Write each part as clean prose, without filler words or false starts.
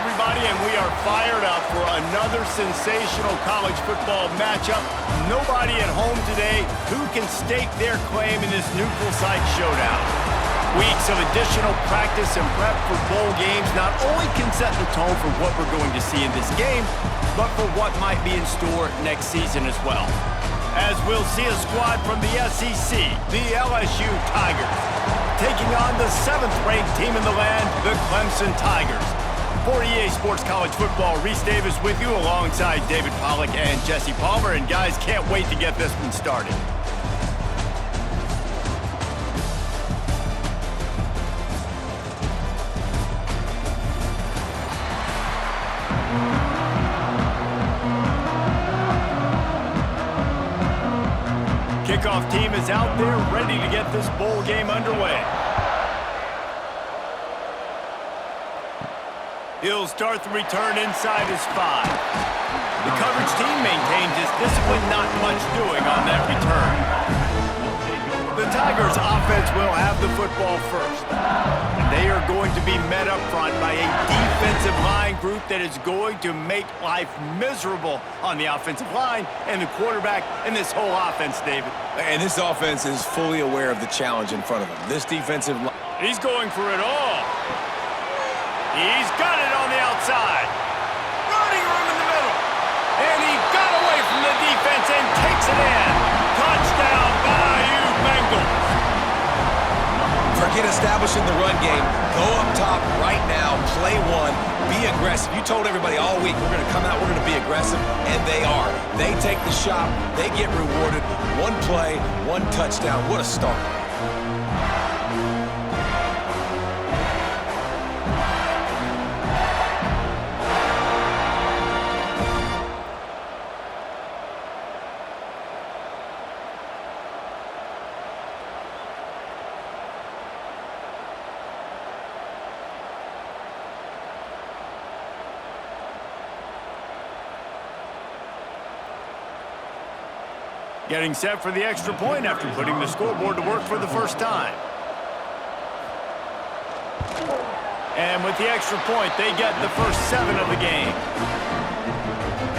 everybody, and we are fired up for another sensational college football matchup. Nobody at home today who can stake their claim in this neutral site showdown. Weeks of additional practice and prep for bowl games not only can set the tone for what we're going to see in this game, but for what might be in store next season as well. As we'll see a squad from the SEC, the LSU Tigers, taking on the 7th-ranked team in the land, the Clemson Tigers. For EA Sports College Football, Reese Davis with you alongside David Pollack and Jesse Palmer. And guys, can't wait to get this one started. Kickoff team is out there ready to get this bowl game underway. He'll start the return inside his 5. The coverage team maintains his discipline, not much doing on that return. The Tigers offense will have the football first. And they are going to be met up front by a defensive line group that is going to make life miserable on the offensive line and the quarterback and this whole offense, David. And this offense is fully aware of the challenge in front of him. This defensive line. He's going for it all. He's got it on the outside. Running room in the middle. And he got away from the defense and takes it in. Touchdown, Bayou Bengals. Forget establishing the run game. Go up top right now. Play one. Be aggressive. You told everybody all week we're going to come out, we're going to be aggressive, and they are. They take the shot. They get rewarded. One play, one touchdown. What a start. Getting set for the extra point after putting the scoreboard to work for the first time. And with the extra point, they get the first 7 of the game.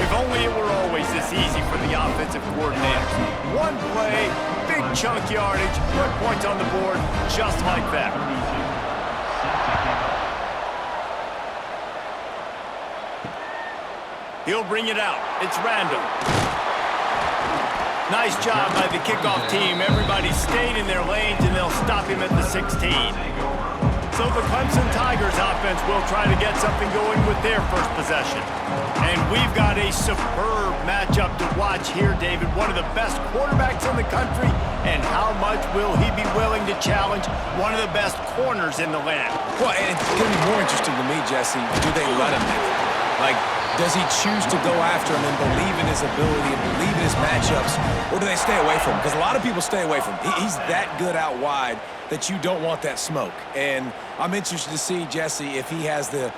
If only it were always this easy for the offensive coordinators. One play, big chunk yardage, put points on the board, just like that. He'll bring it out. It's random. Nice job by the kickoff team. Everybody stayed in their lanes, and they'll stop him at the 16. So the Clemson Tigers offense will try to get something going with their first possession. And we've got a superb matchup to watch here, David. One of the best quarterbacks in the country. And how much will he be willing to challenge one of the best corners in the land? Well, and it's going to be more interesting to me, Jesse, do they let him do it? Like, does he choose to go after him and believe in his ability and believe in his matchups, or do they stay away from him? Because a lot of people stay away from him. He's that good out wide that you don't want that smoke. And I'm interested to see, Jesse, if he has the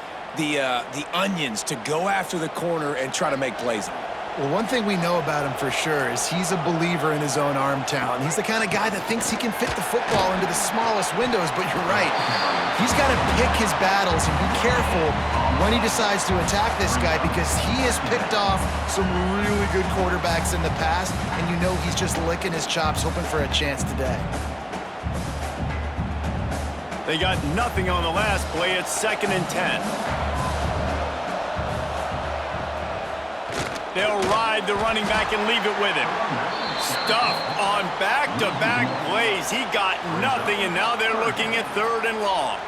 onions to go after the corner and try to make plays on him. Well, one thing we know about him for sure is he's a believer in his own arm talent. He's the kind of guy that thinks he can fit the football into the smallest windows, but you're right. He's got to pick his battles and be careful when he decides to attack this guy, because he has picked off some really good quarterbacks in the past, and you know he's just licking his chops, hoping for a chance today. They got nothing on the last play. It's 2nd and 10. They'll ride the running back and leave it with him. Stuff on back-to-back plays. He got nothing, and now they're looking at 3rd and long.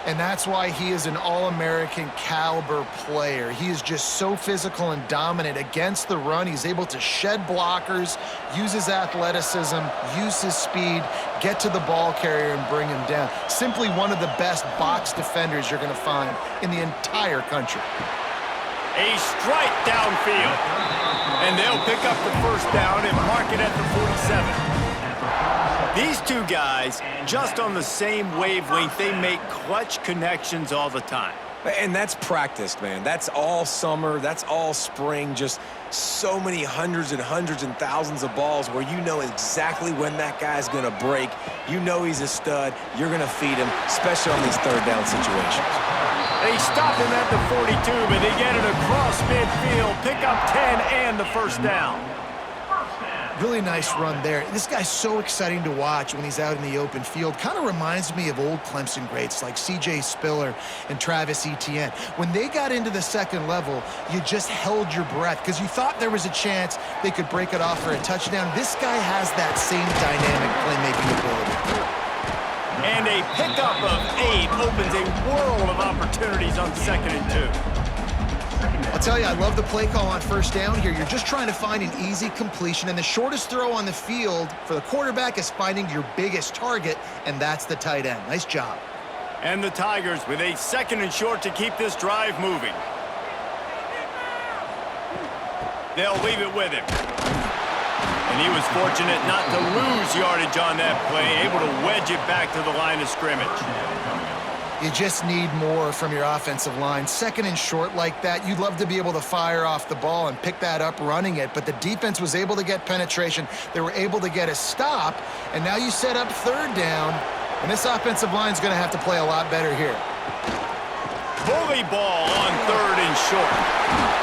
And that's why he is an All-American caliber player. He is just so physical and dominant against the run. He's able to shed blockers, use his athleticism, use his speed, get to the ball carrier and bring him down. Simply one of the best box defenders you're going to find in the entire country. A strike downfield. And they'll pick up the first down and mark it at the 47. These two guys, just on the same wavelength, they make clutch connections all the time. And that's practiced, man. That's all summer. That's all spring. Just so many hundreds and thousands of balls where you know exactly when that guy's going to break. You know he's a stud. You're going to feed him, especially on these 3rd down situations. They stop him at the 42, but they get it across midfield. Pick up 10 and the first down. Really nice run there. This guy's so exciting to watch when he's out in the open field. Kind of reminds me of old Clemson greats like C.J. Spiller and Travis Etienne. When they got into the second level, you just held your breath because you thought there was a chance they could break it off for a touchdown. This guy has that same dynamic playmaking ability. And a pickup of 8 opens a world of opportunities on 2nd and 2. I'll tell you, I love the play call on first down here. You're just trying to find an easy completion, and the shortest throw on the field for the quarterback is finding your biggest target, and that's the tight end. Nice job. And the Tigers with a 2nd and short to keep this drive moving. They'll leave it with him. And he was fortunate not to lose yardage on that play, able to wedge it back to the line of scrimmage. You just need more from your offensive line. 2nd and short like that, you'd love to be able to fire off the ball and pick that up running it, but the defense was able to get penetration. They were able to get a stop, and now you set up 3rd down, and this offensive line is going to have to play a lot better here. Bully ball on 3rd and short.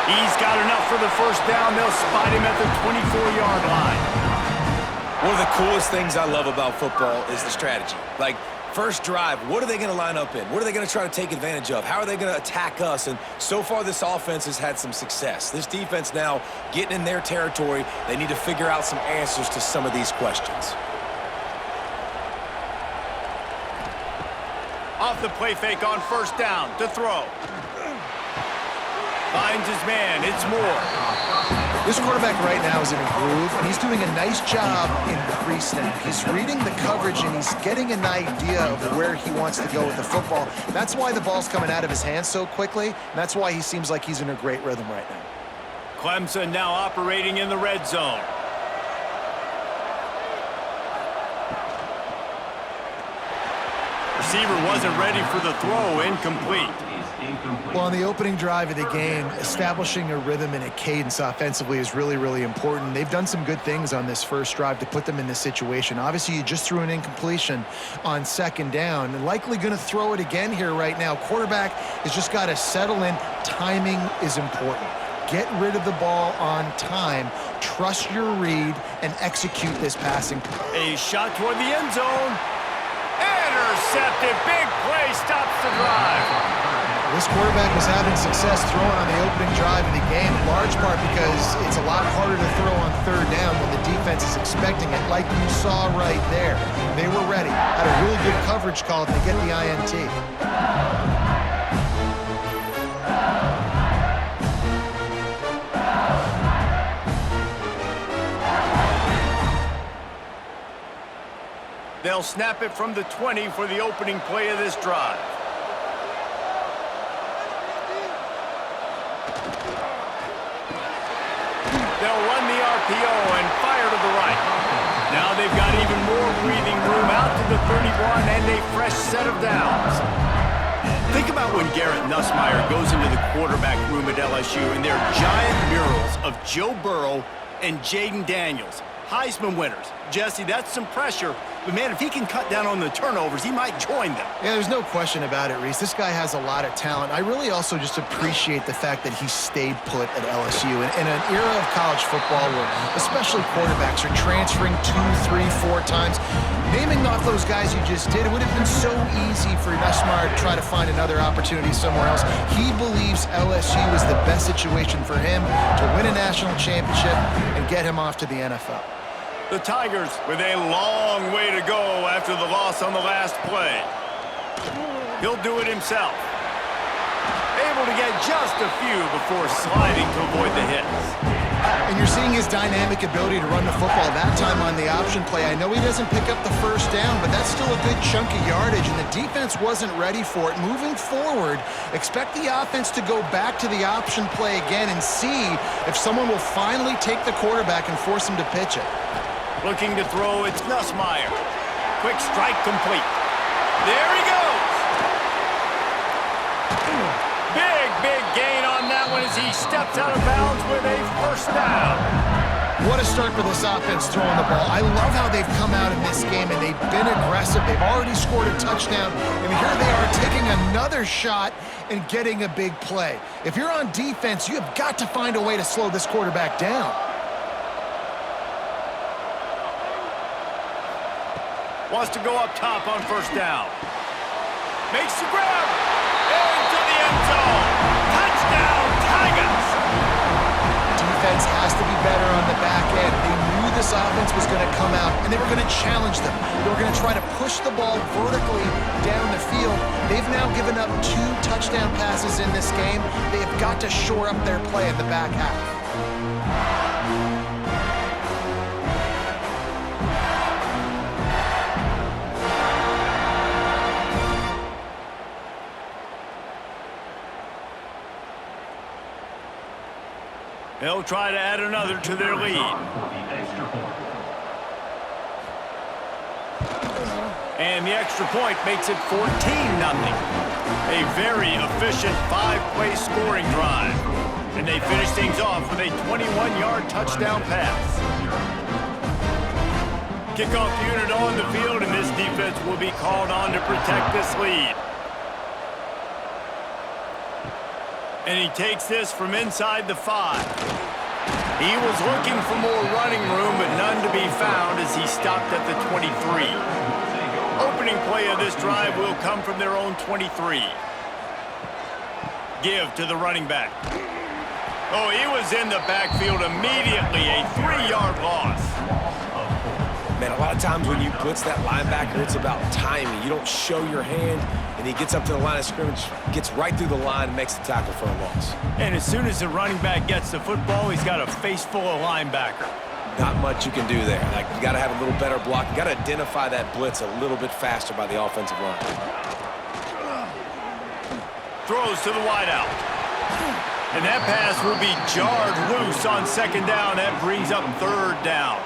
He's got enough for the first down. They'll spot him at the 24-yard line. One of the coolest things I love about football is the strategy. Like, first drive, what are they going to line up in? What are they going to try to take advantage of? How are they going to attack us? And so far, this offense has had some success. This defense now getting in their territory. They need to figure out some answers to some of these questions. Off the play fake on first down to throw. Finds his man. It's Moore. This quarterback right now is in a groove, and he's doing a nice job in pre-snap. He's reading the coverage, and he's getting an idea of where he wants to go with the football. That's why the ball's coming out of his hands so quickly, and that's why he seems like he's in a great rhythm right now. Clemson now operating in the red zone. Receiver wasn't ready for the throw, incomplete. Well, on the opening drive of the game, establishing a rhythm and a cadence offensively is really, really important. They've done some good things on this first drive to put them in this situation. Obviously, you just threw an incompletion on 2nd down and likely going to throw it again here right now. Quarterback has just got to settle in. Timing is important. Get rid of the ball on time. Trust your read and execute this passing. A shot toward the end zone. Intercepted. Big play stops the drive. This quarterback was having success throwing on the opening drive of the game, in large part because it's a lot harder to throw on 3rd down when the defense is expecting it, like you saw right there. They were ready. Had a really good coverage call to get the INT. They'll snap it from the 20 for the opening play of this drive. They'll run the RPO and fire to the right. Now they've got even more breathing room out to the 31 and a fresh set of downs. Think about when Garrett Nussmeier goes into the quarterback room at LSU and there are giant murals of Joe Burrow and Jaden Daniels, Heisman winners. Jesse, that's some pressure. But, man, if he can cut down on the turnovers, he might join them. Yeah, there's no question about it, Reese. This guy has a lot of talent. I really also just appreciate the fact that he stayed put at LSU. In an era of college football where especially quarterbacks are transferring 2, 3, 4 times, naming off those guys you just did, it would have been so easy for Nussmeier to try to find another opportunity somewhere else. He believes LSU is the best situation for him to win a national championship and get him off to the NFL. The Tigers with a long way to go after the loss on the last play. He'll do it himself. Able to get just a few before sliding to avoid the hits. And you're seeing his dynamic ability to run the football, that time on the option play. I know he doesn't pick up the first down, but that's still a good chunk of yardage, and the defense wasn't ready for it. Moving forward, expect the offense to go back to the option play again and see if someone will finally take the quarterback and force him to pitch it. Looking to throw, it's Nussmeier. Quick strike complete. There he goes. Big gain on that one as he steps out of bounds with a first down. What a start for this offense throwing the ball. I love how they've come out in this game, and they've been aggressive. They've already scored a touchdown, and here they are taking another shot and getting a big play. If you're on defense, you have got to find a way to slow this quarterback down. Wants to go up top on first down. Makes the grab. Into the end zone. Touchdown, Tigers. Defense has to be better on the back end. They knew this offense was going to come out, and they were going to challenge them. They were going to try to push the ball vertically down the field. They've now given up 2 touchdown passes in this game. They have got to shore up their play in the back half. They'll try to add another to their lead. And the extra point makes it 14-0. A very efficient 5-play scoring drive. And they finish things off with a 21-yard touchdown pass. Kickoff unit on the field, and this defense will be called on to protect this lead. And he takes this from inside the 5. He was looking for more running room, but none to be found as he stopped at the 23. Opening play of this drive will come from their own 23. Give to the running back. Oh, he was in the backfield immediately, a 3-yard loss. Man, a lot of times when you blitz that linebacker, it's about timing. You don't show your hand, and he gets up to the line of scrimmage, gets right through the line, and makes the tackle for a loss. And as soon as the running back gets the football, he's got a face full of linebacker. Not much you can do there. Like, you got to have a little better block. You got to identify that blitz a little bit faster by the offensive line. Throws to the wideout. And that pass will be jarred loose on second down. That brings up third down.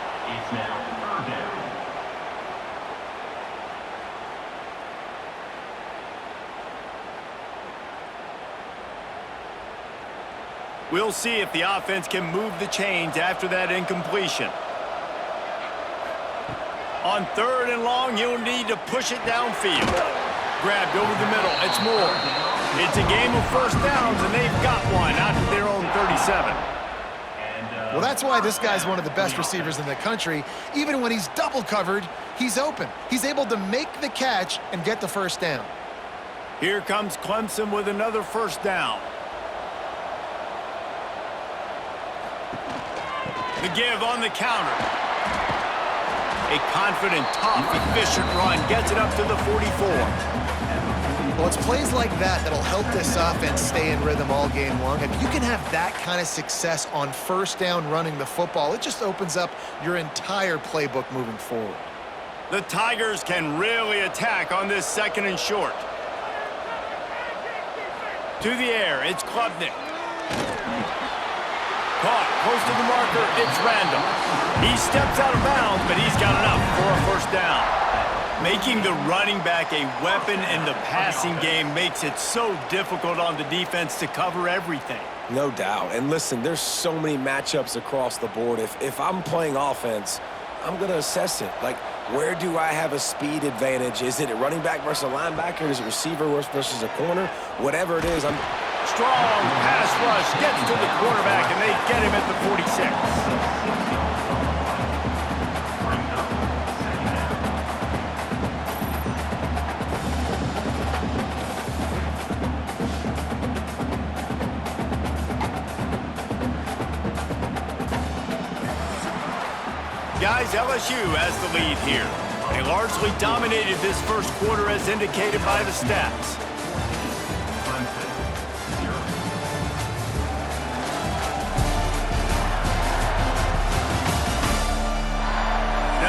We'll see if the offense can move the chains after that incompletion. On 3rd and long, you'll need to push it downfield. Grabbed over the middle. It's more. It's a game of first downs, and they've got one out to their own 37. Well, that's why this guy's one of the best receivers in the country. Even when he's double covered, he's open. He's able to make the catch and get the first down. Here comes Clemson with another first down. The give on the counter. A confident, tough, efficient run gets it up to the 44. Well, it's plays like that that'll help this offense stay in rhythm all game long. If you can have that kind of success on first down running the football, it just opens up your entire playbook moving forward. The Tigers can really attack on this 2nd and short. To the air, it's Klubnik. Caught close to the marker, it's Randall. He steps out of bounds, but he's got enough for a first down. Making the running back a weapon in the passing game makes it so difficult on the defense to cover everything. No doubt. And listen, there's so many matchups across the board. If I'm playing offense, I'm going to assess it. Like, where do I have a speed advantage? Is it a running back versus a linebacker? Is it receiver versus a corner? Whatever it is, I'm... Strong pass rush gets to the quarterback, and they get him at the 46. Guys, LSU has the lead here. They largely dominated this first quarter as indicated by the stats.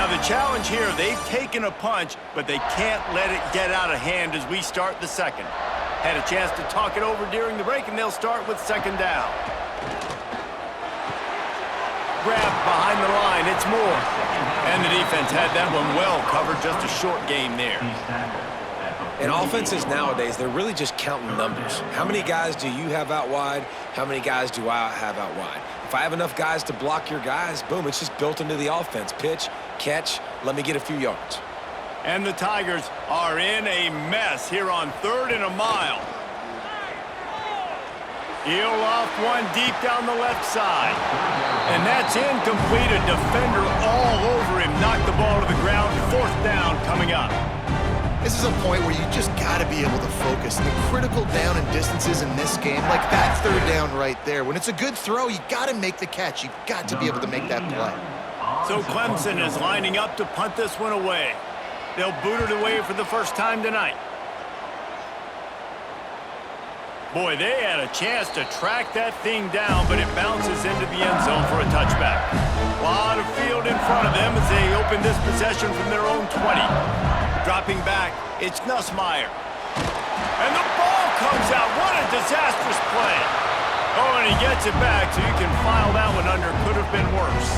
The challenge here, they've taken a punch, but they can't let it get out of hand as we start the second. Had a chance to talk it over during the break, and they'll start with second down. Grabbed behind the line, it's Moore. And the defense had that one well covered, just a short game there. And offenses nowadays, they're really just counting numbers. How many guys do you have out wide? How many guys do I have out wide? If I have enough guys to block your guys, boom, it's just built into the offense. Pitch, catch, let me get a few yards. And the Tigers are in a mess here on 3rd and a mile. He'll off one deep down the left side. And that's incomplete. A defender all over him. Knocked the ball to the ground. 4th down coming up. This is a point where you just got to be able to focus. The critical down and distances in this game, like that 3rd down right there. When it's a good throw, you got to make the catch. You've got to be able to make that play. So Clemson is lining up to punt this one away. They'll boot it away for the first time tonight. Boy, they had a chance to track that thing down, but it bounces into the end zone for a touchback. A lot of field in front of them as they open this possession from their own 20. Dropping back, it's Nussmeier. And the ball comes out. What a disastrous play. Oh, and he gets it back, so you can file that one under. Could have been worse.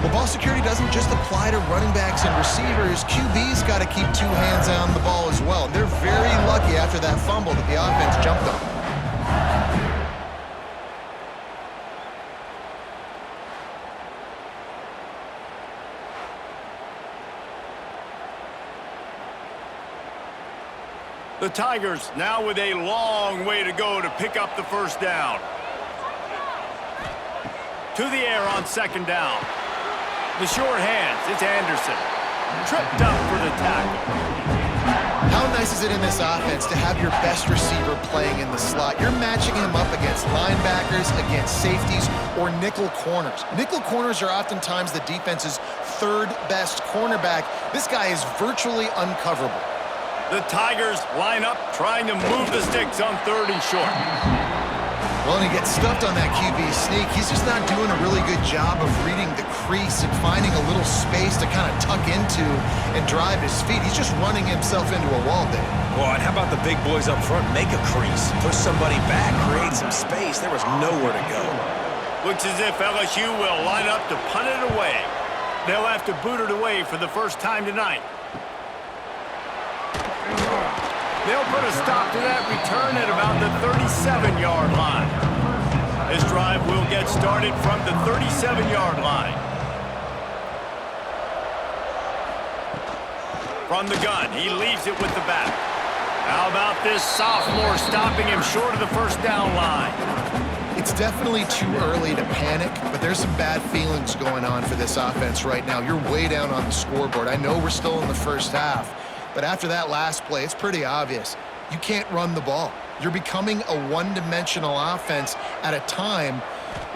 Well, ball security doesn't just apply to running backs and receivers. QB's got to keep 2 hands on the ball as well. And they're very lucky after that fumble that the offense jumped on. The Tigers now with a long way to go to pick up the first down. To the air on 2nd down. The short hands, it's Anderson. Tripped up for the tackle. How nice is it in this offense to have your best receiver playing in the slot? You're matching him up against linebackers, against safeties, or nickel corners. Nickel corners are oftentimes the defense's 3rd best cornerback. This guy is virtually uncoverable. The Tigers line up trying to move the sticks on 3rd and short. Well, and he gets stuffed on that QB sneak. He's just not doing a really good job of reading the crease and finding a little space to kind of tuck into and drive his feet. He's just running himself into a wall there. Well, and how about the big boys up front? Make a crease, push somebody back, create some space. There was nowhere to go. Looks as if LSU will line up to punt it away. They'll have to boot it away for the first time tonight. They'll put a stop to that return at about the 37-yard line. This drive will get started from the 37-yard line. From the gun, he leaves it with the back. How about this sophomore stopping him short of the first down line? It's definitely too early to panic, but there's some bad feelings going on for this offense right now. You're way down on the scoreboard. I know we're still in the first half, but after that last play, it's pretty obvious. You can't run the ball. You're becoming a one-dimensional offense at a time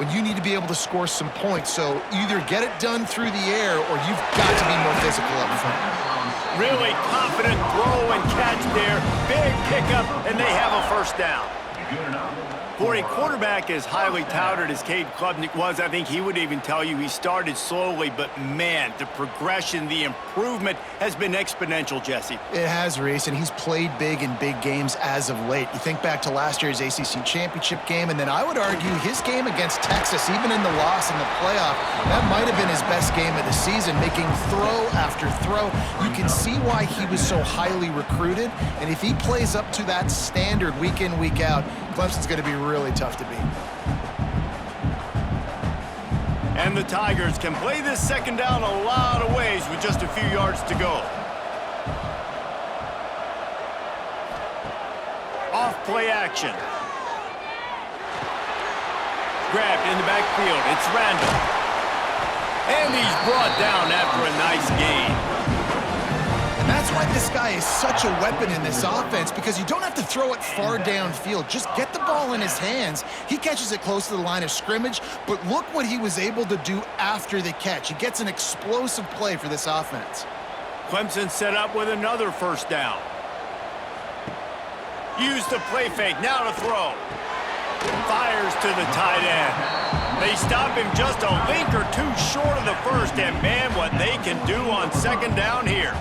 when you need to be able to score some points. So either get it done through the air or you've got to be more physical up front. Really confident throw and catch there. Big pickup, and they have a first down. For a quarterback as highly touted as Cade Klubnik was, I think he would even tell you he started slowly, but man, the progression, the improvement has been exponential, Jesse. It has, Reese, and he's played big in big games as of late. You think back to last year's ACC championship game, and then I would argue his game against Texas, even in the loss in the playoff, that might have been his best game of the season, making throw after throw. You can see why he was so highly recruited, and if he plays up to that standard week in, week out, Clemson's going to be really tough to beat. And the Tigers can play this second down a lot of ways with just a few yards to go. Off play action. Grabbed in the backfield. It's Randall. And he's brought down after a nice gain. And that's why this guy is such a weapon in this offense, because you don't have to throw it far downfield. Just get the ball in his hands. He catches it close to the line of scrimmage, but look what he was able to do after the catch. He gets an explosive play for this offense. Clemson set up with another first down. Use the play fake, now to throw. Fires to the tight end. They stop him just a link or two short of the first, and man, what they can do on second down here.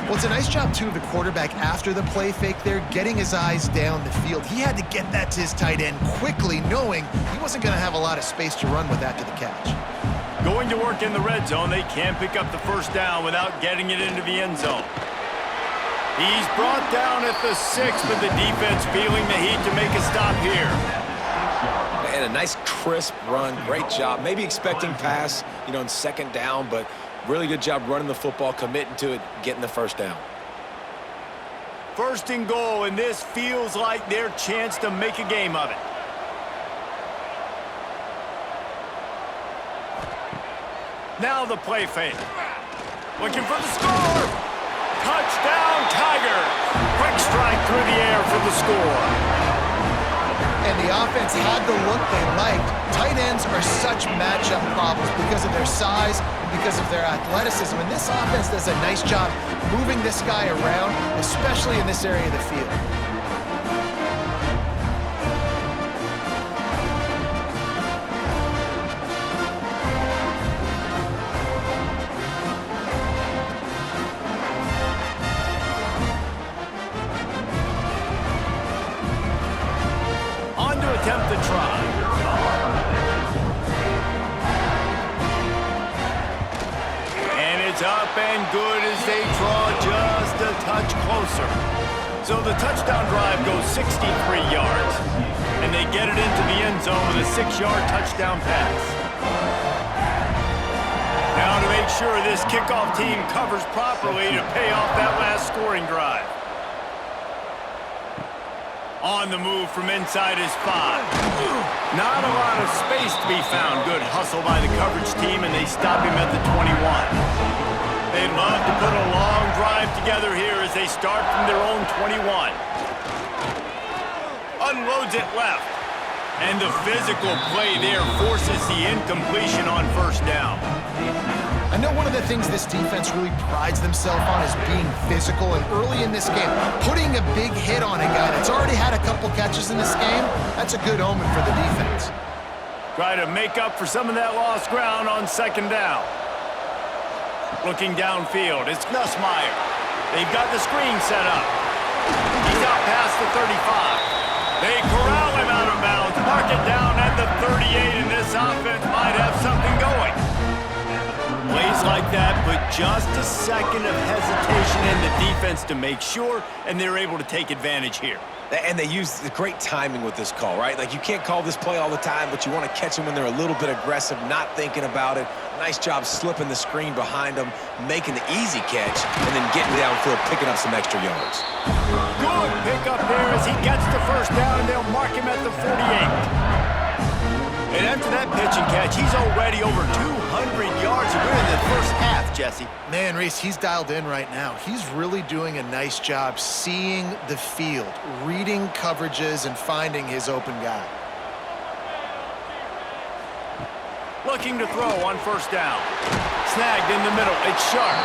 Well, it's a nice job, too, of the quarterback after the play fake there, getting his eyes down the field. He had to get that to his tight end quickly, knowing he wasn't going to have a lot of space to run with after the catch. Going to work in the red zone, they can't pick up the first down without getting it into the end zone. He's brought down at the 6, but the defense feeling the heat to make a stop here. And a nice crisp run. Great job. Maybe expecting pass, in second down, but really good job running the football, committing to it, getting the first down. First and goal, and this feels like their chance to make a game of it. Now the play fake. Looking for the score. Touchdown, Tigers. Quick strike through the air for the score. And the offense had the look they liked. Tight ends are such matchup problems because of their size and because of their athleticism. And this offense does a nice job moving this guy around, especially in this area of the field. Attempt to try. And it's up and good as they draw just a touch closer. So the touchdown drive goes 63 yards, and they get it into the end zone with a 6-yard touchdown pass. Now to make sure this kickoff team covers properly to pay off that last scoring drive. On the move from inside his 5. Not a lot of space to be found. Good hustle by the coverage team, and they stop him at the 21. They'd love to put a long drive together here as they start from their own 21. Unloads it left. And the physical play there forces the incompletion on first down. I know one of the things this defense really prides themselves on is being physical, and early in this game, putting a big hit on a guy that's already had a couple catches in this game, that's a good omen for the defense. Try to make up for some of that lost ground on second down. Looking downfield, it's Nussmeier. They've got the screen set up. He's out past the 35. They corral him out of bounds, mark it down at the 38, and this offense might have something going. Plays like that, but just a second of hesitation in the defense to make sure, and they're able to take advantage here. And they use the great timing with this call, right? Like, you can't call this play all the time, but you want to catch them when they're a little bit aggressive, not thinking about it. Nice job slipping the screen behind them, making the easy catch, and then getting downfield, picking up some extra yards. Good pickup there as he gets the first down, and they'll mark him at the 48. And after that pitch and catch, he's already over 200 yards in the first half, Jesse. Man, Reese, he's dialed in right now. He's really doing a nice job seeing the field, reading coverages, and finding his open guy. Looking to throw on first down. Snagged in the middle. It's Sharp.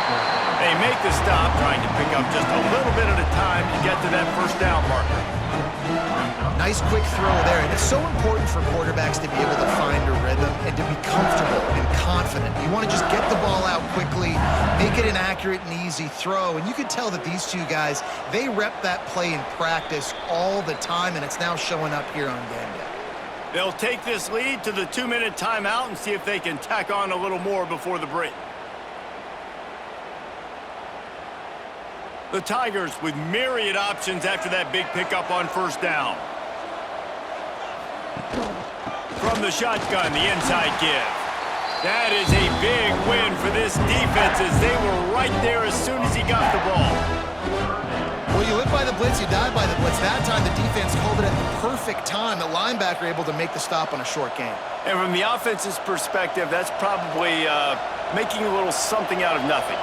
They make the stop, trying to pick up just a little bit at a time to get to that first down marker. Nice quick throw there, and it's so important for quarterbacks to be able to find a rhythm and to be comfortable and confident. You want to just get the ball out quickly, make it an accurate and easy throw, and you can tell that these two guys, they rep that play in practice all the time, and it's now showing up here on game day. They'll take this lead to the 2-minute timeout and see if they can tack on a little more before the break. The Tigers with myriad options after that big pickup on first down. From the shotgun, the inside give. That is a big win for this defense as they were right there as soon as he got the ball. Well, you live by the blitz, you die by the blitz. That time the defense called it at the perfect time. The linebacker able to make the stop on a short gain. And from the offense's perspective, that's probably making a little something out of nothing.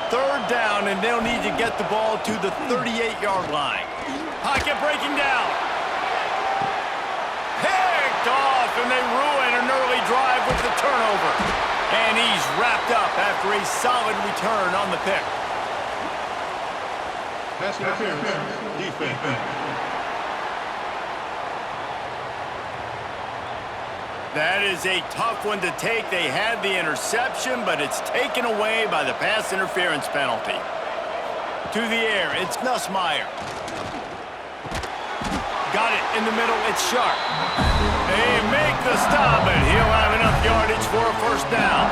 Third down, and they'll need to get the ball to the 38-yard line. Pocket breaking down. Picked off, and they ruin an early drive with the turnover. And he's wrapped up after a solid return on the pick. Pass interference, defense. That is a tough one to take. They had the interception, but it's taken away by the pass interference penalty. To the air, it's Nussmeier. Got it in the middle, it's Sharp. They make the stop, and he'll have enough yardage for a first down.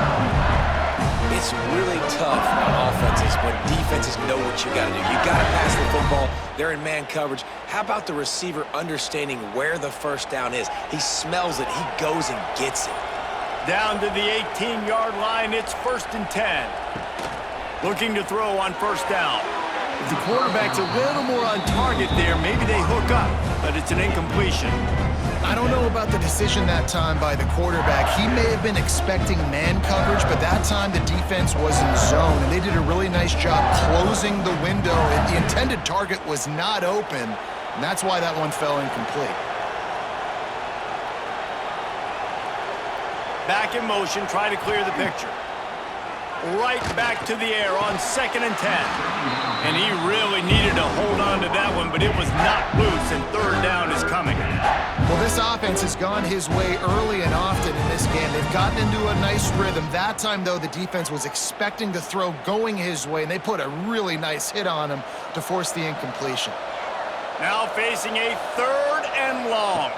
it's really tough on offenses when defenses know what you got to do. You got to pass the football. They're in man coverage. How about the receiver understanding where the first down is? He smells it. He goes and gets it. Down to the 18-yard line, it's 1st and 10. Looking to throw on first down. If the quarterback's a little more on target there, maybe they hook up, but it's an incompletion. I don't know about the decision that time by the quarterback. He may have been expecting man coverage, but that time the defense was in zone, and they did a really nice job closing the window. The intended target was not open, and that's why that one fell incomplete. Back in motion, try to clear the picture. Right back to the air on 2nd and 10. And he really needed to hold on to that one, but it was not loose, and 3rd down is coming. Well, this offense has gone his way early and often in this game. They've gotten into a nice rhythm. That time, though, the defense was expecting the throw going his way, and they put a really nice hit on him to force the incompletion. Now facing a 3rd and long.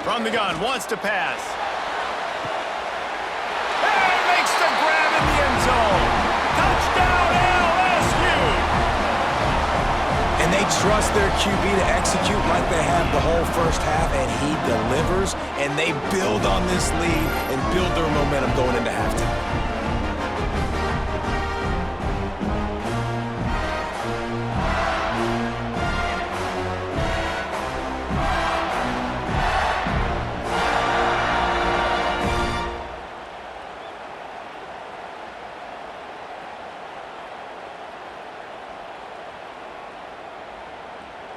From the gun, wants to pass. And makes the grab in the end zone. Touchdown, LSU! And they trust their QB to execute like they have the whole first half, and he delivers, and they build on this lead and build their momentum going into halftime.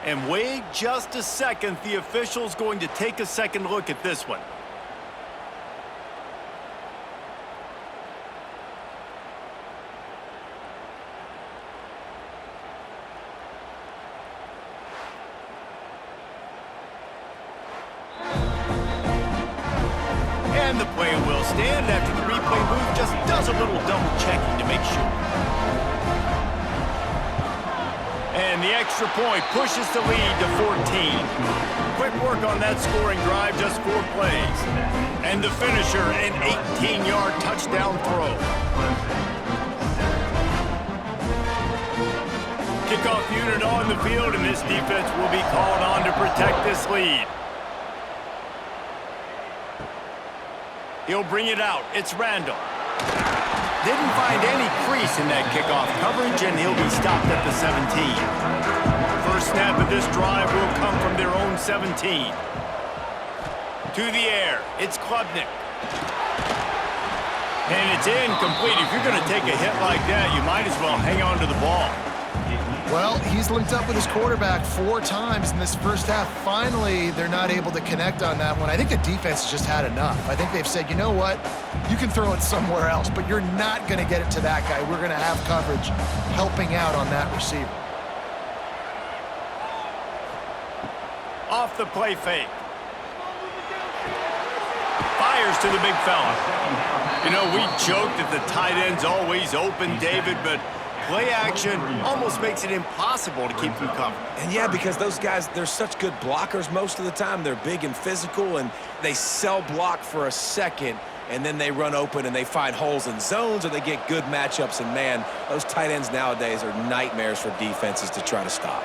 And wait just a second, the official's going to take a second look at this one. And the play will stand after the replay booth just does a little double checking to make sure. And the extra point pushes the lead to 14. Quick work on that scoring drive, just 4 plays. And the finisher, an 18-yard touchdown throw. Kickoff unit on the field, and this defense will be called on to protect this lead. He'll bring it out. It's Randall. Didn't find any crease in that kickoff coverage, and he'll be stopped at the 17. First snap of this drive will come from their own 17. To the air, it's Klubnik. And it's incomplete. If you're going to take a hit like that, you might as well hang on to the ball. Well, he's linked up with his quarterback 4 times in this first half. Finally, they're not able to connect on that one. I think the defense has just had enough. I think they've said, you know what? You can throw it somewhere else, but you're not going to get it to that guy. We're going to have coverage helping out on that receiver. Off the play fake. Fires to the big fella. You know, we joked that the tight end's always open, David, but play action almost makes it impossible to keep them covered. And yeah, because those guys, they're such good blockers most of the time. They're big and physical, and they sell block for a second, and then they run open and they find holes in zones, or they get good matchups. And man, those tight ends nowadays are nightmares for defenses to try to stop.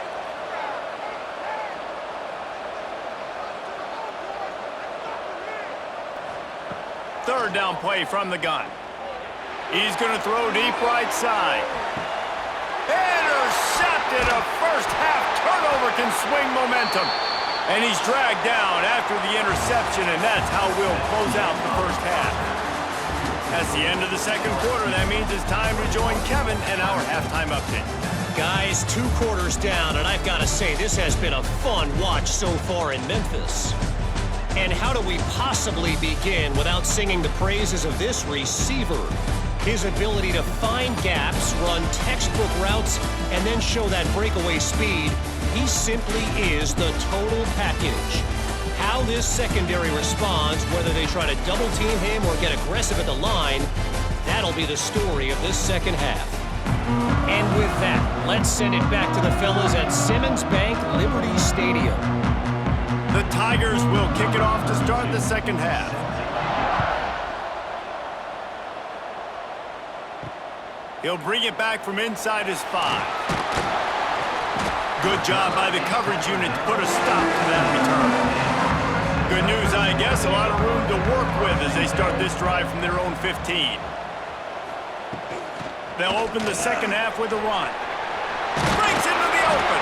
Third down play from the gun. He's going to throw deep right side. Intercepted. A first half turnover can swing momentum. And he's dragged down after the interception, and that's how we'll close out the first half. That's the end of the second quarter. That means it's time to join Kevin and our halftime update. Guys, 2 quarters down, and I've got to say, this has been a fun watch so far in Memphis. And how do we possibly begin without singing the praises of this receiver? His ability to find gaps, run textbook routes, and then show that breakaway speed. He simply is the total package. How this secondary responds, whether they try to double team him or get aggressive at the line, that'll be the story of this second half. And with that, let's send it back to the fellas at Simmons Bank Liberty Stadium. The Tigers will kick it off to start the second half. He'll bring it back from inside his 5. Good job by the coverage unit to put a stop to that return. Good news, I guess. A lot of room to work with as they start this drive from their own 15. They'll open the second half with a run. Breaks into the open.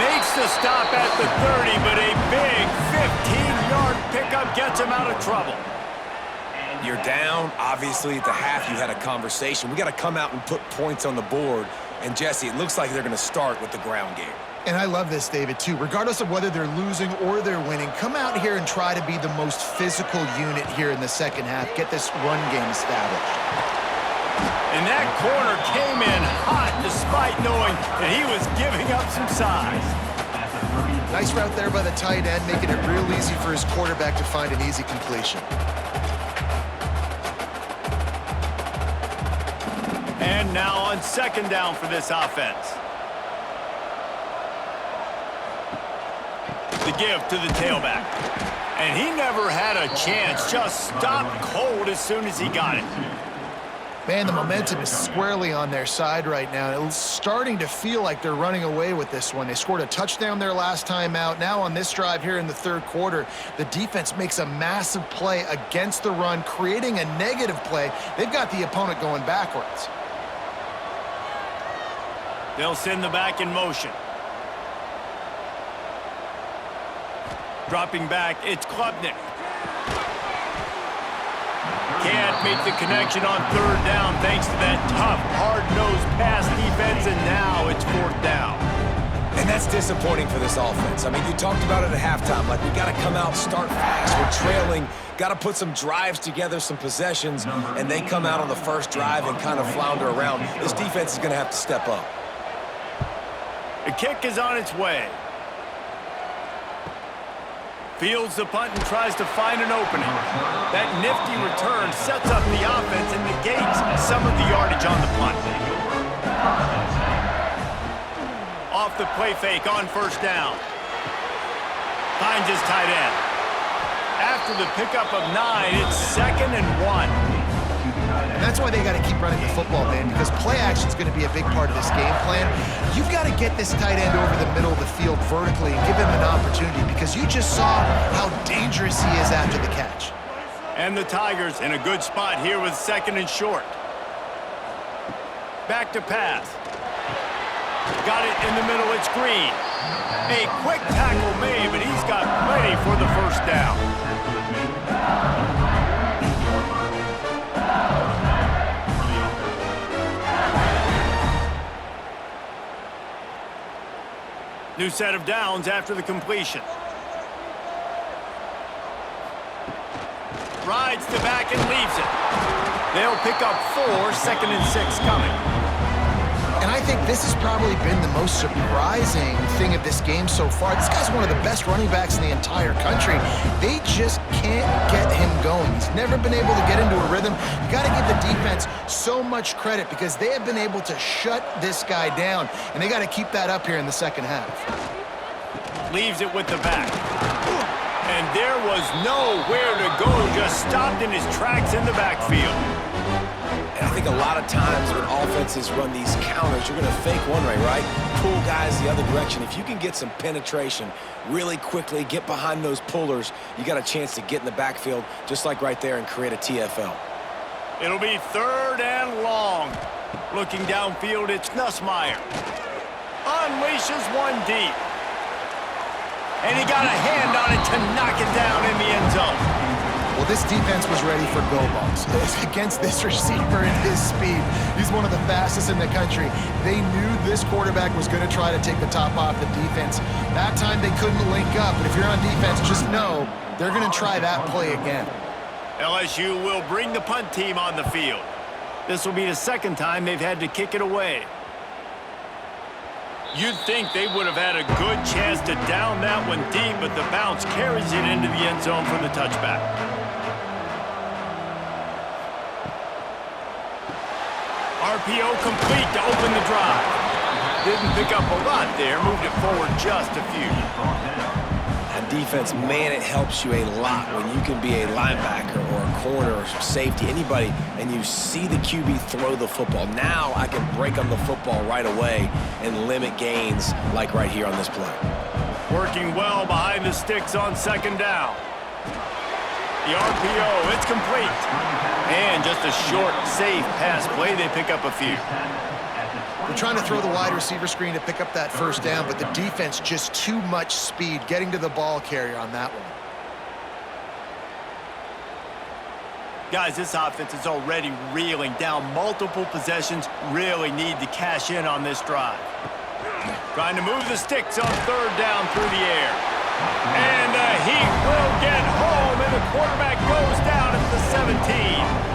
Makes the stop at the 30, but a big 15-yard pickup gets him out of trouble. You're down. Obviously, at the half, you had a conversation. We got to come out and put points on the board. And, Jesse, it looks like they're going to start with the ground game. And I love this, David, too. Regardless of whether they're losing or they're winning, come out here and try to be the most physical unit here in the second half. Get this run game established. And that corner came in hot despite knowing that he was giving up some size. Nice route there by the tight end, making it real easy for his quarterback to find an easy completion. And now on second down for this offense. The give to the tailback. And he never had a chance, just stopped cold as soon as he got it. Man, the momentum is squarely on their side right now. It's starting to feel like they're running away with this one. They scored a touchdown their last time out. Now on this drive here in the third quarter, the defense makes a massive play against the run, creating a negative play. They've got the opponent going backwards. They'll send the back in motion. Dropping back, it's Klubnik. Can't make the connection on third down thanks to that tough, hard-nosed pass defense, and now it's fourth down. And that's disappointing for this offense. I mean, you talked about it at halftime. Like, we got to come out, start fast. We're trailing, got to put some drives together, some possessions, and they come out on the first drive and kind of flounder around. This defense is going to have to step up. The kick is on its way. Fields the punt and tries to find an opening. That nifty return sets up the offense and negates some of the yardage on the punt. Off the play fake on first down. Finds his tight end. After the pickup of 9, it's 2nd and 1. And that's why they got to keep running the football, man, because play action is going to be a big part of this game plan. You've got to get this tight end over the middle of the field vertically and give him an opportunity, because you just saw how dangerous he is after the catch. And the Tigers in a good spot here with 2nd and short. Back to pass. Got it in the middle, it's Green. A quick tackle made, but he's got plenty for the first down. New set of downs after the completion. Rides the back and leaves it. They'll pick up 4, 2nd and 6 coming. And I think this has probably been the most surprising thing of this game so far. This guy's one of the best running backs in the entire country. They just can't get him going. He's never been able to get into a rhythm. You got to give the defense so much credit because they have been able to shut this guy down, and they got to keep that up here in the second half. Leaves it with the back. And there was nowhere to go, just stopped in his tracks in the backfield. And I think a lot of times when offenses run these counters, you're going to fake one way, right? Pull guys the other direction. If you can get some penetration really quickly, get behind those pullers, you got a chance to get in the backfield, just like right there, and create a TFL. It'll be 3rd and long. Looking downfield, it's Nussmeier. Unleashes one deep. And he got a hand on it to knock it down in the end zone. Well, this defense was ready for go balls. Against this receiver and his speed, he's one of the fastest in the country. They knew this quarterback was going to try to take the top off the defense. That time they couldn't link up, but if you're on defense, just know they're going to try that play again. LSU will bring the punt team on the field. This will be the 2nd time they've had to kick it away. You'd think they would have had a good chance to down that one deep, but the bounce carries it into the end zone for the touchback. RPO complete to open the drive. Didn't pick up a lot there, moved it forward just a few. On defense, man, it helps you a lot when you can be a linebacker or a corner or safety, anybody, and you see the QB throw the football. Now I can break on the football right away and limit gains like right here on this play. Working well behind the sticks on second down. The RPO, it's complete. And just a short, safe pass play. They pick up a few. They're trying to throw the wide receiver screen to pick up that first down, but the defense just too much speed getting to the ball carrier on that one. Guys, this offense is already reeling down multiple possessions. Really need to cash in on this drive. Trying to move the sticks on third down through the air. And the Heat will get home, and the quarterback goes down at the 17.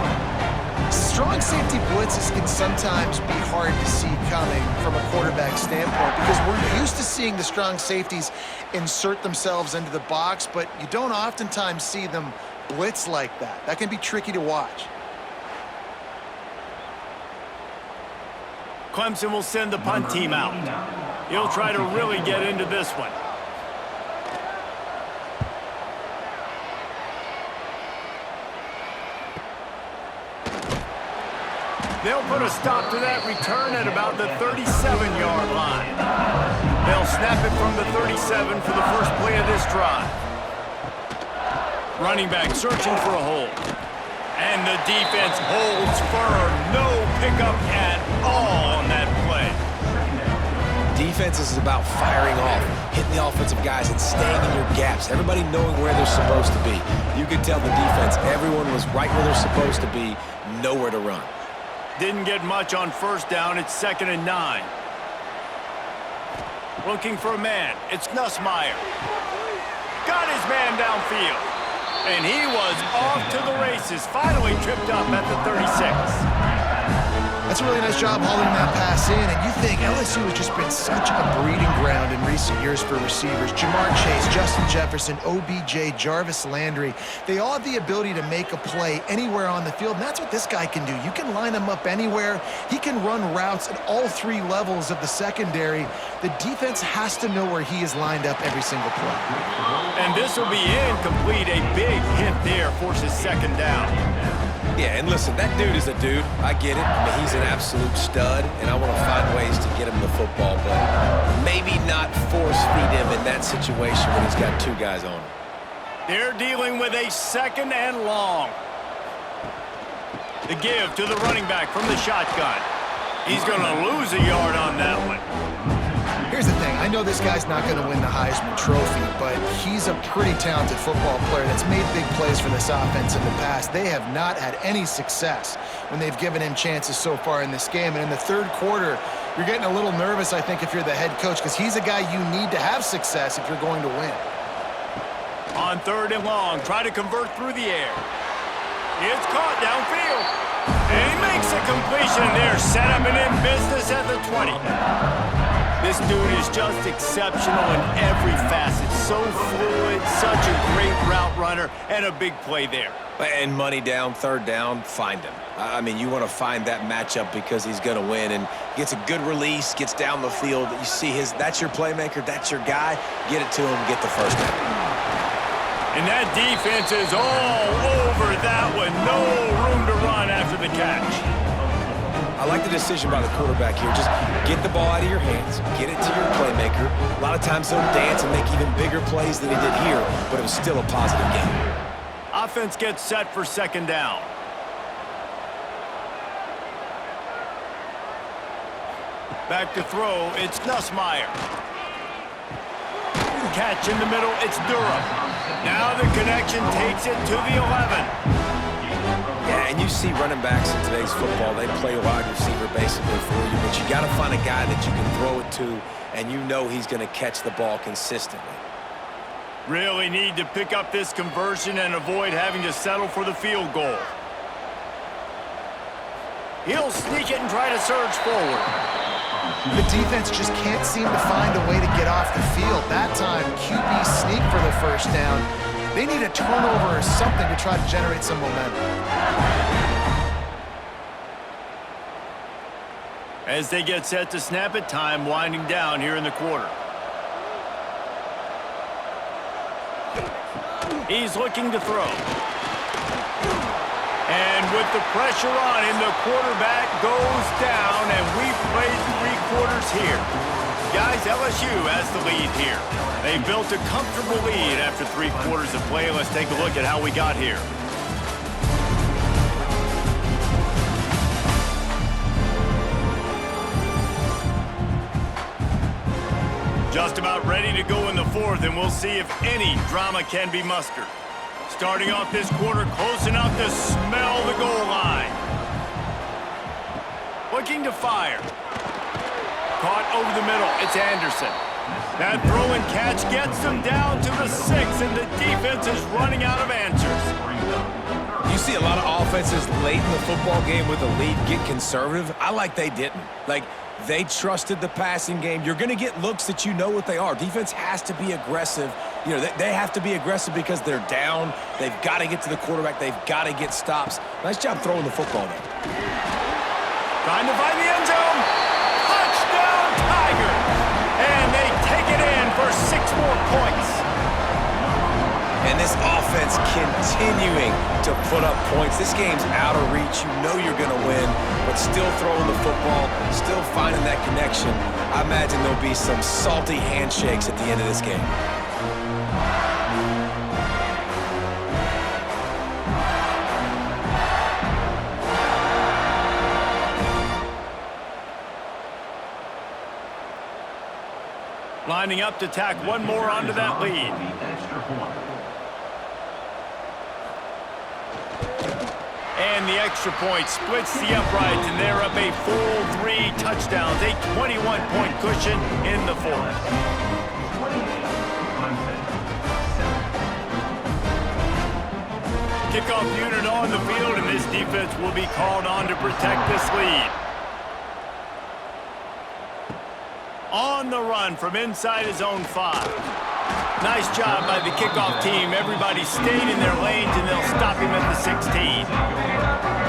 Strong safety blitzes can sometimes be hard to see coming from a quarterback standpoint because we're used to seeing the strong safeties insert themselves into the box, but you don't oftentimes see them blitz like that. That can be tricky to watch. Clemson will send the punt team out. He'll try to really get into this one. They'll put a stop to that return at about the 37-yard line. They'll snap it from the 37 for the first play of this drive. Running back searching for a hole. And the defense holds firm. No pickup at all on that play. Defense is about firing off, hitting the offensive guys, and staying in your gaps. Everybody knowing where they're supposed to be. You could tell the defense, everyone was right where they're supposed to be, nowhere to run. Didn't get much on first down. It's 2nd and 9. Looking for a man. It's Nussmeier. Got his man downfield. And he was off to the races. Finally tripped up at the 36. That's a really nice job hauling that pass in, and you think LSU has just been such a breeding ground in recent years for receivers. Jamar Chase, Justin Jefferson, OBJ, Jarvis Landry, they all have the ability to make a play anywhere on the field, and that's what this guy can do. You can line him up anywhere. He can run routes at all three levels of the secondary. The defense has to know where he is lined up every single play. And this will be incomplete. A big hit there forces second down. Yeah, and listen, that dude is a dude. I get it. I mean, he's an absolute stud, and I want to find ways to get him the football, but maybe not force feed him in that situation when he's got two guys on him. They're dealing with a 2nd and long. The give to the running back from the shotgun. He's going to lose a yard on that one. Here's the thing. I know this guy's not going to win the Heisman Trophy, but he's a pretty talented football player that's made big plays for this offense in the past. They have not had any success when they've given him chances so far in this game. And in the third quarter, you're getting a little nervous, I think, if you're the head coach, because he's a guy you need to have success if you're going to win. On 3rd and long, try to convert through the air. It's caught downfield. And he makes a completion there. Set up and in business at the 20. This dude is just exceptional in every facet. So fluid, such a great route runner, and a big play there. And money down, 3rd down, find him. I mean, you want to find that matchup because he's going to win, and gets a good release, gets down the field. You see that's your playmaker, that's your guy. Get it to him, get the first down. And that defense is all over that one. No room to run after the catch. I like the decision by the quarterback here. Just get the ball out of your hands, get it to your playmaker. A lot of times they'll dance and make even bigger plays than he did here, but it was still a positive game. Offense gets set for 2nd down. Back to throw, it's Nussmeier. Catch in the middle, it's Durham. Now the connection takes it to the 11. Yeah, and you see running backs in today's football, they play wide receiver basically for you, but you got to find a guy that you can throw it to, and you know he's going to catch the ball consistently. Really need to pick up this conversion and avoid having to settle for the field goal. He'll sneak it and try to surge forward. The defense just can't seem to find a way to get off the field. That time, QB sneak for the first down. They need a turnover or something to try to generate some momentum. As they get set to snap it, time winding down here in the quarter. He's looking to throw. And with the pressure on him, the quarterback goes down, and we've played 3 quarters here. Guys, LSU has the lead here. They built a comfortable lead after 3 quarters of play. Let's take a look at how we got here. Just about ready to go in the 4th, and we'll see if any drama can be mustered. Starting off this quarter, close enough to smell the goal line. Looking to fire. Caught over the middle. It's Anderson. That throw and catch gets them down to the 6, and the defense is running out of answers. You see a lot of offenses late in the football game with a lead get conservative. I like they didn't. Like, they trusted the passing game. You're going to get looks that you know what they are. Defense has to be aggressive. You know, they have to be aggressive because they're down. They've got to get to the quarterback. They've got to get stops. Nice job throwing the football there. Trying to find the end zone. Touchdown, Tigers! And they take it in for 6 more points. And this offense continuing to put up points. This game's out of reach. You know you're going to win, but still throwing the football, still finding that connection. I imagine there'll be some salty handshakes at the end of this game. Lining up to tack one more onto that lead. And the extra point splits the uprights, and they're up a full 3 touchdowns, a 21-point cushion in the 4th. Kickoff unit on the field, and this defense will be called on to protect this lead. On the run from inside his own 5. Nice job by the kickoff team. Everybody stayed in their lanes, and they'll stop him at the 16.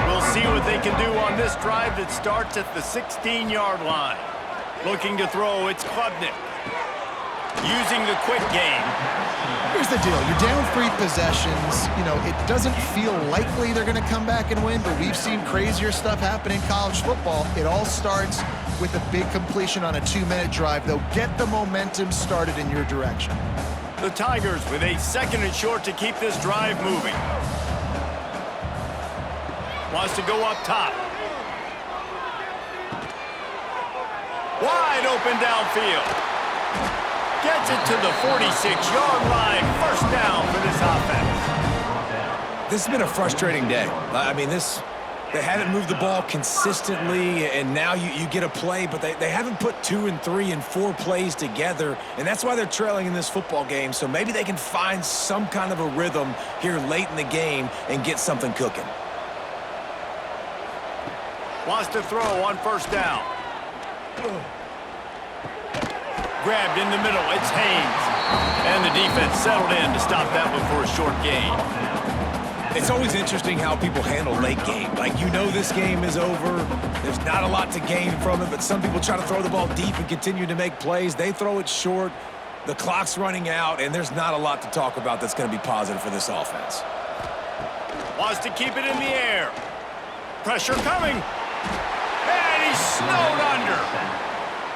We'll see what they can do on this drive that starts at the 16-yard line. Looking to throw, it's Klubnik. Using the quick game. Here's the deal. You're down 3 possessions. You know, it doesn't feel likely they're going to come back and win, but we've seen crazier stuff happen in college football. It all starts with a big completion on a 2-minute drive. They'll get the momentum started in your direction. The Tigers with a 2nd and short to keep this drive moving. Wants to go up top. Wide open downfield. Gets it to the 46-yard line. 1st down for this offense. This has been a frustrating day. I mean, they haven't moved the ball consistently, and now you get a play, but they haven't put 2 and 3 and 4 plays together, and that's why they're trailing in this football game. So maybe they can find some kind of a rhythm here late in the game and get something cooking. Wants to throw on 1st down. Grabbed in the middle, it's Haynes. And the defense settled in to stop that one for a short gain. It's always interesting how people handle late game. Like, you know this game is over. There's not a lot to gain from it, but some people try to throw the ball deep and continue to make plays. They throw it short. The clock's running out, and there's not a lot to talk about that's going to be positive for this offense. Wants to keep it in the air. Pressure coming. And he's snowed under.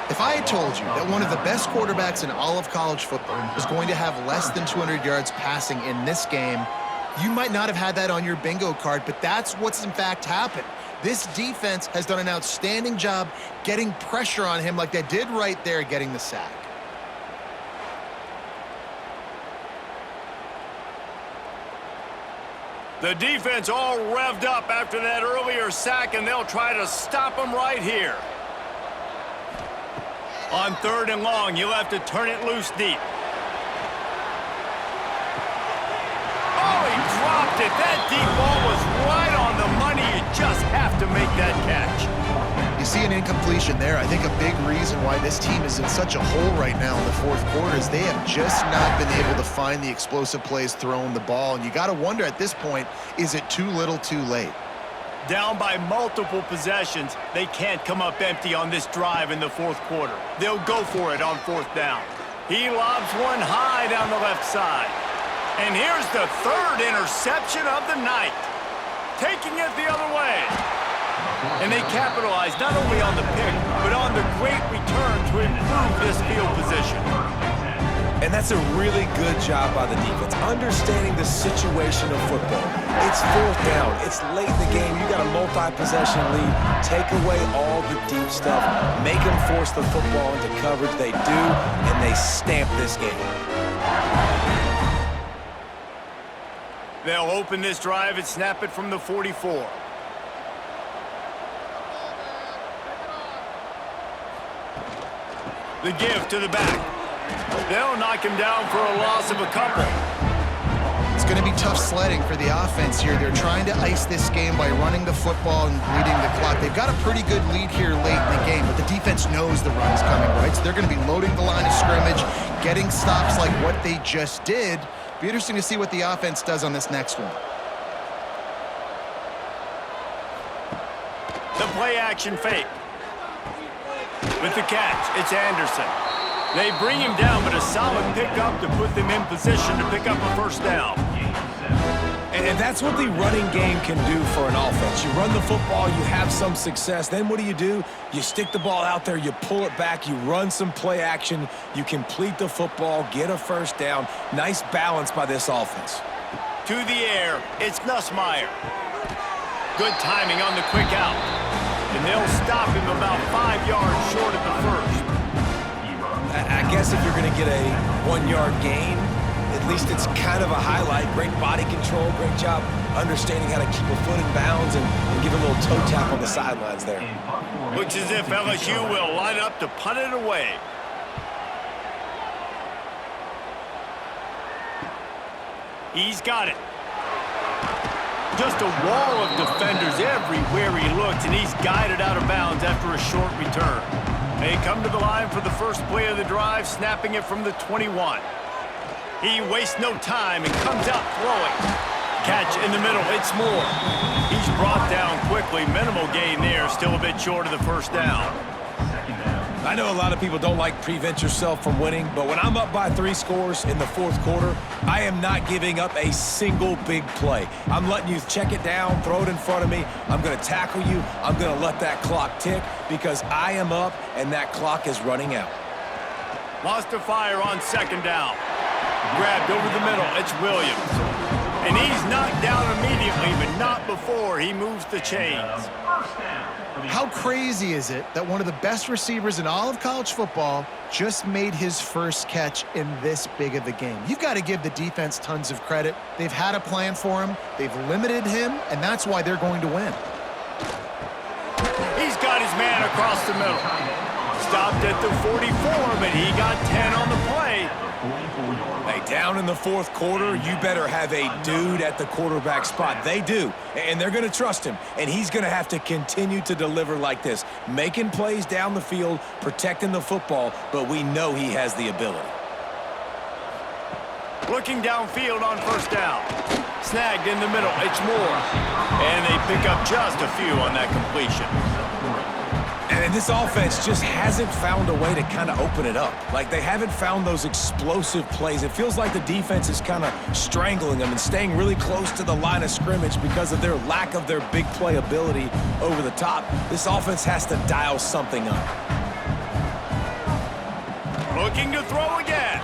If I had told you that one of the best quarterbacks in all of college football was going to have less than 200 yards passing in this game, you might not have had that on your bingo card, but that's what's in fact happened. This defense has done an outstanding job getting pressure on him like they did right there, getting the sack. The defense all revved up after that earlier sack, and they'll try to stop him right here. On 3rd and long, you'll have to turn it loose deep. Oh, he dropped it. That deep ball was right on the money. You just have to make that catch. You see an incompletion there. I think a big reason why this team is in such a hole right now in the 4th quarter is they have just not been able to find the explosive plays throwing the ball. And you got to wonder at this point, is it too little too late? Down by multiple possessions, they can't come up empty on this drive in the 4th quarter. They'll go for it on 4th down. He lobs one high down the left side. And here's the third interception of the night. Taking it the other way. And they capitalize not only on the pick, but on the great return to improve this field position. And that's a really good job by the defense, understanding the situation of football. It's fourth down. It's late in the game. You got a multi-possession lead. Take away all the deep stuff. Make them force the football into coverage. They do, and they stamp this game. They'll open this drive and snap it from the 44. The give to the back. They'll knock him down for a loss of a couple. It's going to be tough sledding for the offense here. They're trying to ice this game by running the football and bleeding the clock. They've got a pretty good lead here late in the game, but the defense knows the run's coming, right? So they're going to be loading the line of scrimmage, getting stops like what they just did. Be interesting to see what the offense does on this next one. The play-action fake. With the catch, it's Anderson. They bring him down, but a solid pickup to put them in position to pick up a first down. And that's what the running game can do for an offense. You run the football, you have some success. Then what do? You stick the ball out there, you pull it back, you run some play action, you complete the football, get a first down. Nice balance by this offense. To the air, it's Nussmeier. Good timing on the quick out. And they'll stop him about 5 yards short of the first. I guess if you're going to get a 1-yard gain, at least it's kind of a highlight. Great body control, great job understanding how to keep a foot in bounds and give a little toe tap on the sidelines there. Looks as if LSU will line up to punt it away. He's got it. Just a wall of defenders everywhere he looks, and he's guided out of bounds after a short return. They come to the line for the first play of the drive, snapping it from the 21. He wastes no time and comes out throwing. Catch in the middle, it's Moore. He's brought down quickly. Minimal gain there, still a bit short of the first down. I know a lot of people don't like prevent yourself from winning, but when I'm up by 3 scores in the fourth quarter, I am not giving up a single big play. I'm letting you check it down, throw it in front of me. I'm going to tackle you. I'm going to let that clock tick because I am up and that clock is running out. Lost to fire on second down. Grabbed over the middle, it's Williams. And he's knocked down immediately, but not before he moves the chains. How crazy is it that one of the best receivers in all of college football just made his first catch in this big of a game? You've got to give the defense tons of credit. They've had a plan for him. They've limited him, and that's why they're going to win. He's got his man across the middle. Stopped at the 44, but he got 10 on the play. Hey, down in the fourth quarter, you better have a dude at the quarterback spot. They do, and they're going to trust him, and he's going to have to continue to deliver like this, making plays down the field, protecting the football, but we know he has the ability. Looking downfield on first down. Snagged in the middle, it's Moore. And they pick up just a few on that completion. And this offense just hasn't found a way to kind of open it up. Like, they haven't found those explosive plays. It feels like the defense is kind of strangling them and staying really close to the line of scrimmage because of their lack of their big play ability over the top. This offense has to dial something up. Looking to throw again.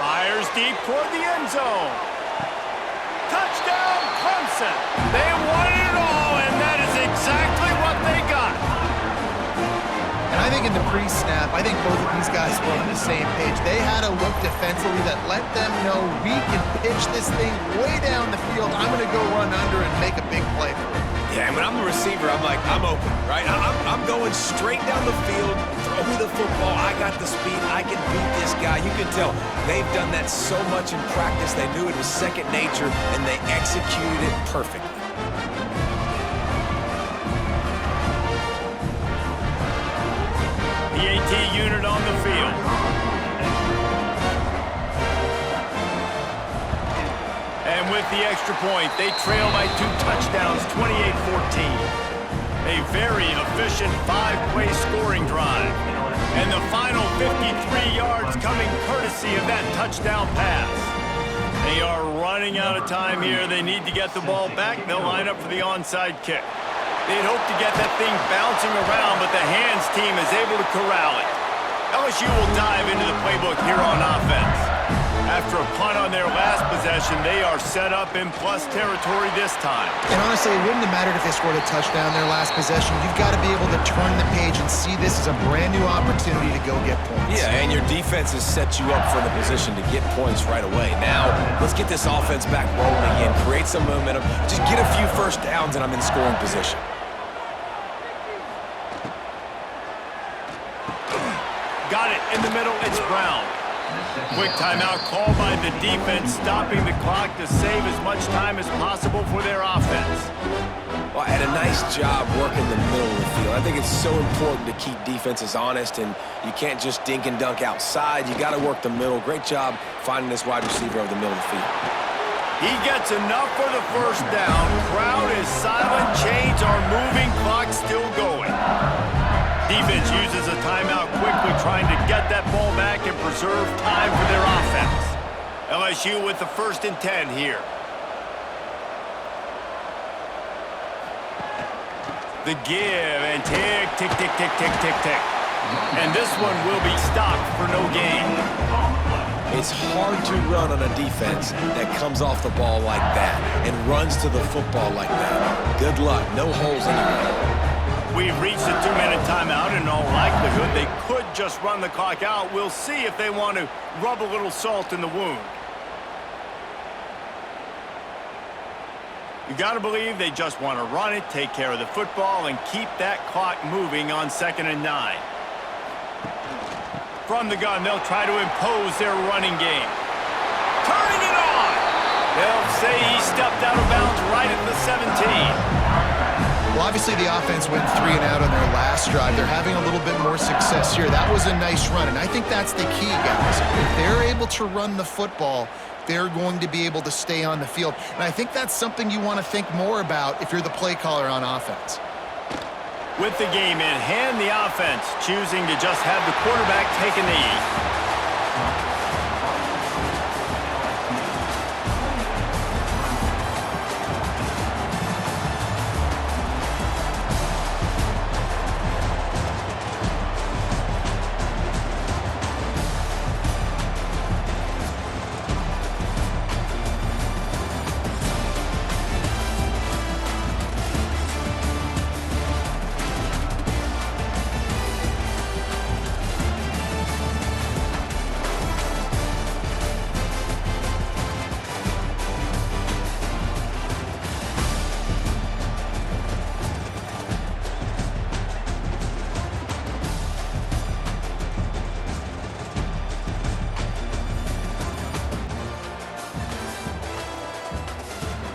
Fires deep toward the end zone. Touchdown, Clemson. They wanted it all, and that is exactly what they got. And I think in the pre-snap, I think both of these guys were on the same page. They had a look defensively that let them know we can pitch this thing way down the field. I'm going to go run under and make a big play for it. Yeah, and when I'm the receiver, I'm like, I'm open, right? I'm going straight down the field, throw me the football, I got the speed, I can beat this guy. You can tell they've done that so much in practice, they knew it was second nature, and they executed it perfectly. The AT unit on the field. And with the extra point, they trail by 2 touchdowns, 28-14. A very efficient 5-play scoring drive. And the final 53 yards coming courtesy of that touchdown pass. They are running out of time here. They need to get the ball back. They'll line up for the onside kick. They'd hope to get that thing bouncing around, but the hands team is able to corral it. LSU will dive into the playbook here on offense. After a punt on their last possession, they are set up in plus territory this time. And honestly, it wouldn't have mattered if they scored a touchdown their last possession. You've got to be able to turn the page and see this as a brand new opportunity to go get points. Yeah, and your defense has set you up for the position to get points right away. Now, let's get this offense back rolling again, create some momentum, just get a few first downs, and I'm in scoring position. Got it in the middle. It's Brown. Quick timeout called by the defense, stopping the clock to save as much time as possible for their offense. Well, and a nice job working the middle of the field. I think it's so important to keep defenses honest, and you can't just dink and dunk outside. You got to work the middle. Great job finding this wide receiver over the middle of the field. He gets enough for the first down. Crowd is silent. Chains are moving. Clock still going. Defense uses a timeout quickly, trying to get that ball back and preserve time for their offense. LSU with the 1st and 10 here. The give and tick, tick, tick, tick, tick, tick, tick. And this one will be stopped for no gain. It's hard to run on a defense that comes off the ball like that and runs to the football like that. Good luck. No holes anywhere. We've reached a 2-minute timeout. In all likelihood, they could just run the clock out. We'll see if they want to rub a little salt in the wound. You got to believe they just want to run it, take care of the football, and keep that clock moving on 2nd and 9. From the gun, they'll try to impose their running game. Turning it on! They'll say he stepped out of bounds right at the 17. Well, obviously the offense went 3 and out on their last drive. They're having a little bit more success here. That was a nice run, and I think that's the key, guys. If they're able to run the football, they're going to be able to stay on the field. And I think that's something you want to think more about if you're the play caller on offense. With the game in hand, the offense choosing to just have the quarterback take a knee.